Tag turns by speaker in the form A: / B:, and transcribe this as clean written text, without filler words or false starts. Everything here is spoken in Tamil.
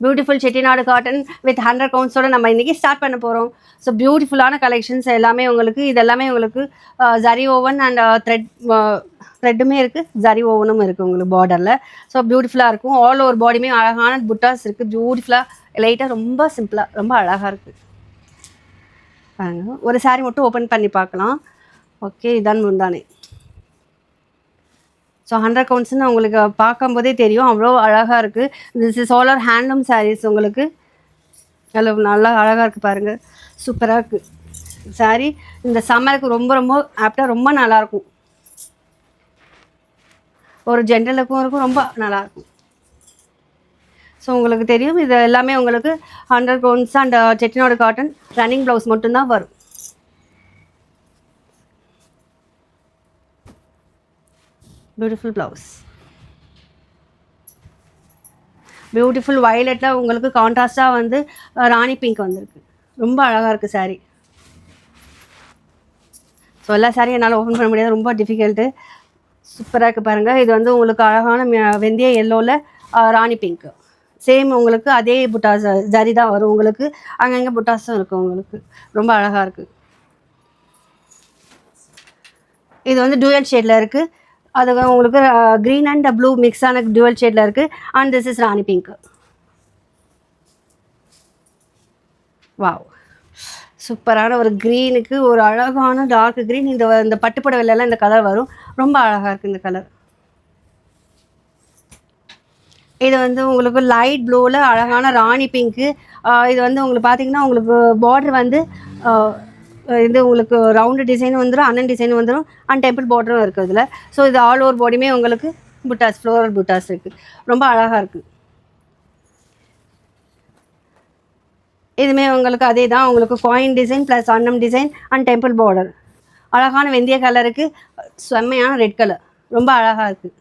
A: பியூட்டிஃபுல் செட்டிநாடு காட்டன் வித் 100 கவுண்ட்ஸோட நம்ம இன்றைக்கி ஸ்டார்ட் பண்ண போகிறோம். ஸோ பியூட்டிஃபுல்லான கலெக்ஷன்ஸ் எல்லாமே உங்களுக்கு, இதெல்லாமே உங்களுக்கு ஜரி ஓவன் அண்ட் த்ரெட்டுமே இருக்குது, ஜரி ஓவனும் இருக்குது உங்களுக்கு பார்டரில். ஸோ பியூட்டிஃபுல்லாக இருக்கும். ஆல் ஓவர் பாடியுமே அழகான புட்டாஸ் இருக்குது. பியூட்டிஃபுல்லாக லைட்டாக ரொம்ப சிம்பிளாக ரொம்ப அழகாக இருக்குது. பாருங்க, ஒரு சாரீ மட்டும் ஓப்பன் பண்ணி பார்க்கலாம். ஓகே, இதான் முந்தானே. ஸோ 100 கவுண்ட்ஸ்ன்னு உங்களுக்கு பார்க்கும்போதே தெரியும், அவ்வளோ அழகாக இருக்குது. This is all our handloom saris. உங்களுக்கு எவ்வளோ நல்லா அழகாக இருக்குது பாருங்கள், சூப்பராக இருக்குது சாரீ. இந்த சம்மருக்கு ரொம்ப ரொம்ப ஆப்டாக ரொம்ப நல்லாயிருக்கும். ஒரு ஜென்ரலுக்கும் இருக்கும், ரொம்ப நல்லாயிருக்கும். ஸோ உங்களுக்கு தெரியும், இது எல்லாமே உங்களுக்கு 100 counts and Chettinad cotton running blouse மட்டும்தான் வரும். பியூட்டிஃபுல் ப்ளவுஸ், பியூட்டிஃபுல் வயலட்டில் உங்களுக்கு கான்ட்ராஸ்டாக வந்து ராணி பிங்க் வந்திருக்கு. ரொம்ப அழகாக இருக்குது சாரீ. ஸோ எல்லா சாரியும் என்னால் ஓப்பன் பண்ண முடியாது, ரொம்ப டிஃபிகல்ட்டு. சூப்பராக இருக்குது பாருங்கள். இது வந்து உங்களுக்கு அழகான வெந்தய எல்லோவில் ராணி பிங்க்கு. சேம் உங்களுக்கு அதே புட்டாஸ் ஜரி தான் வரும். உங்களுக்கு அங்கங்கே புட்டாஸும் இருக்குது. உங்களுக்கு ரொம்ப அழகாக இருக்குது. இது வந்து டூயல் ஷேடில் இருக்குது. அது உங்களுக்கு க்ரீன் அண்ட் ப்ளூ மிக்ஸான டூயல் ஷேடில் இருக்குது. And this is Rani pink. Wow, சூப்பரான ஒரு க்ரீனுக்கு ஒரு அழகான டார்க் க்ரீன். இந்த பட்டுப்புடவைலாம் இந்த கலர் வரும். ரொம்ப அழகாக இருக்குது இந்த கலர். இது வந்து உங்களுக்கு லைட் ப்ளூவில் அழகான ராணி பிங்க்கு. இது வந்து உங்களுக்கு பார்த்தீங்கன்னா உங்களுக்கு பார்டர் வந்து இது உங்களுக்கு ரவுண்டு டிசைன் வந்துடும், அண்ணன் டிசைன் வந்துடும், அண்ட் டெம்பிள் பார்டரும் இருக்குது இதில். ஸோ இது ஆல் ஓவர் பாடியுமே உங்களுக்கு புட்டாஸ், ஃப்ளோரல் புட்டாஸ் இருக்குது. ரொம்ப அழகாக இருக்குது. இதுவுமே உங்களுக்கு அதே தான், உங்களுக்கு காயின் டிசைன் ப்ளஸ் அன்னம் டிசைன் அண்ட் டெம்பிள் பார்டர். அழகான வெந்தய கலருக்கு செம்மையான ரெட் கலர், ரொம்ப அழகாக இருக்குது.